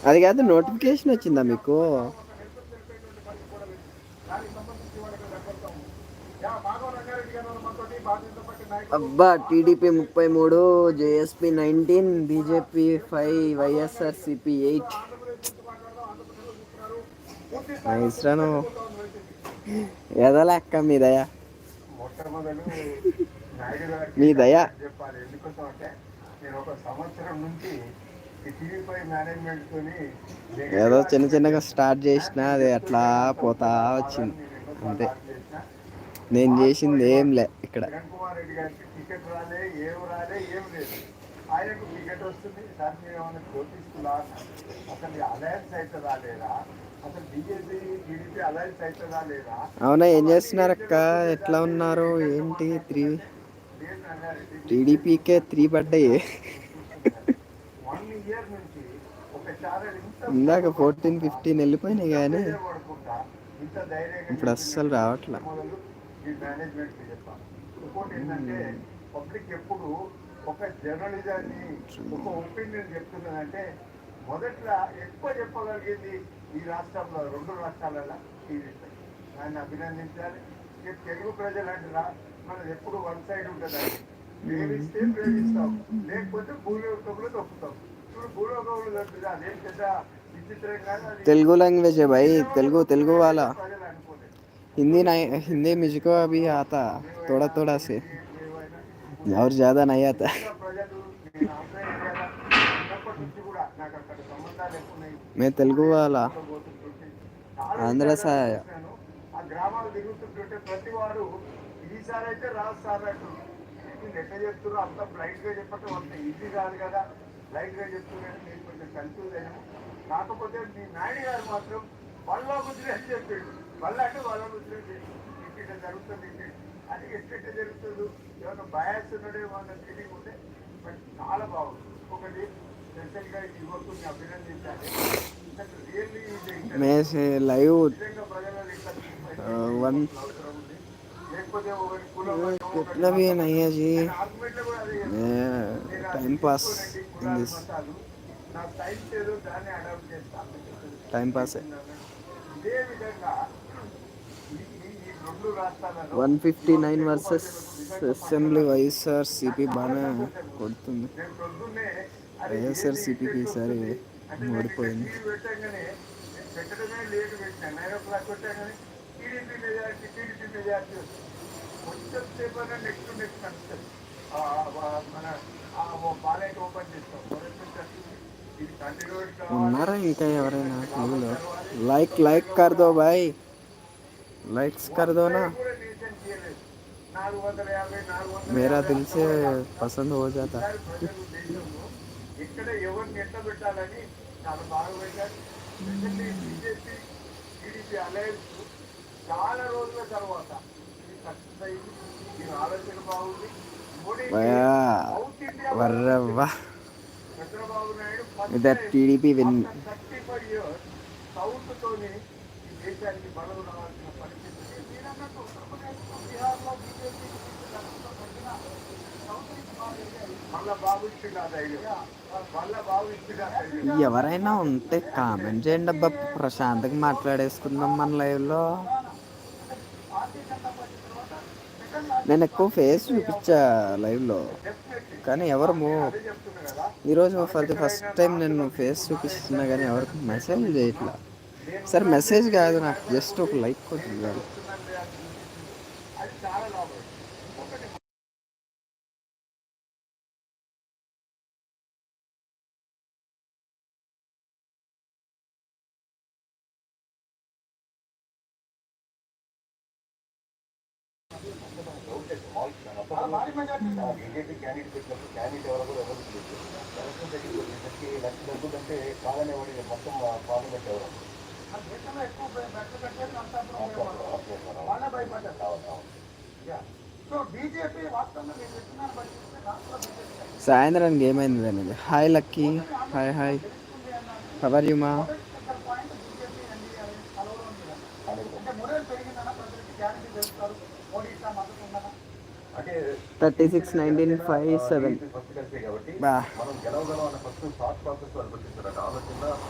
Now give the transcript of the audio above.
అది కాదు, నోటిఫికేషన్ వచ్చిందా మీకు? అబ్బా, టీడీపీ 33, జేఎస్పీ 19, బీజేపీ 5, వైఎస్ఆర్సిపి 8. నైస్రాను. ఏదో లెక్క మీ దయ. మీ దయ. ఏదో చిన్న చిన్నగా స్టార్ట్ చేసిన, అది అట్లా పోతా వచ్చింది అంతే. నేను చేసింది ఏం లే ఇక్కడ. అవునా, ఏం చేస్తున్నారు అక్క? ఎట్లా ఉన్నారు? ఏంటి టీడీపీకే 3 పడ్డాయి. ఇందాక 14, 15 వెళ్ళిపోయినాయి కానీ ఇప్పుడు అస్సలు రావట్లా. పబ్లిక్ ఎప్పుడు ఒక జర్నలిజాన్ని, ఒక ఒపీనియన్ చెప్తున్నదంటే మొదట్లో ఎక్కువ చెప్పగలిగింది ఈ రాష్ట్రంలో, 2 రాష్ట్రాలలో టీడీపీ. ఆయన అభినందించాలి. తెలుగు ప్రజలు అంటారా, మనది ఎప్పుడు వన్ సైడ్ ఉంటుందండి. ప్రేమిస్తే ప్రేమిస్తాం, లేకపోతే భూలోకంలో తొక్కుతాం. ఇప్పుడు భూలోకంలో తప్పితే అదేం పెద్ద విచిత్రం కాదు. తెలుగు लैंग्वेज है भाई, तेलुगु वाला। हिंदी मुझको अभी आता थोड़ा थोड़ा से, और ज़्यादा नहीं आता। मैं तेलुगु वाला, आंध्र से आया। కాకపోతే మీ నాయుడు గారు మాత్రం వాళ్ళ బుద్ధి అని చెప్పాడు. వాళ్ళ అంటే వాళ్ళ బుద్ధి ఇట్లా జరుగుతుంది అది ఎట్లయితే జరుగుతుంది, ఏమైనా బయాస్ ఉన్నాడే వాళ్ళ ఫీలింగ్ ఉంటే. బట్ చాలా బాగుంది. ఒకటి స్పెషల్గా యువకుని అభినందించాలి. मैं से लाइव 1 कितना भी नहीं है जी, time pass in this, time pass है। 159 వర్సెస్ అసెంబ్లీ వైఎస్ఆర్సిపి బాగా కొడుతుంది. వైఎస్ఆర్సిపికి ఈసారి ఓడిపోయింది. ఉన్నారా ఇంకా ఎవరైనా? లైక్ లైక్ కర్ దో భాయ్, लाइक्स कर दो ना, मेरा दिल से पसंद हो जाता। వర్రవ్వ, ఇదే టీడీపీ విన్. ఎవరైనా ఉంటే కామెంట్ చేయండి అబ్బా, ప్రశాంతంగా మాట్లాడేసుకుందాం మన లైవ్లో. నేను ఎక్కువ ఫేస్ చూపించా లైవ్లో, కానీ ఎవరు ఈరోజు ఫర్ ది ఫస్ట్ టైం నేను ఫేస్ చూపిస్తున్నా కానీ ఎవరికి మెసేజ్ చేయట్లా. సరే మెసేజ్ కాదు, నాకు జస్ట్ ఒక లైక్ కొట్టింది. బీజేపీ క్యాండిడేట్ పెట్టినప్పుడు క్యాండిడేట్ ఎవరు కూడా ఎవరు లక్ష డబ్బులు అంటే కాదనే వాడి మొత్తం పార్లమెంట్ ఎవరు సాయంత్రానికి ఏమైంది అనేది. Hi Lucky, hi hi, how are you మా? 36, 19, 5, 7.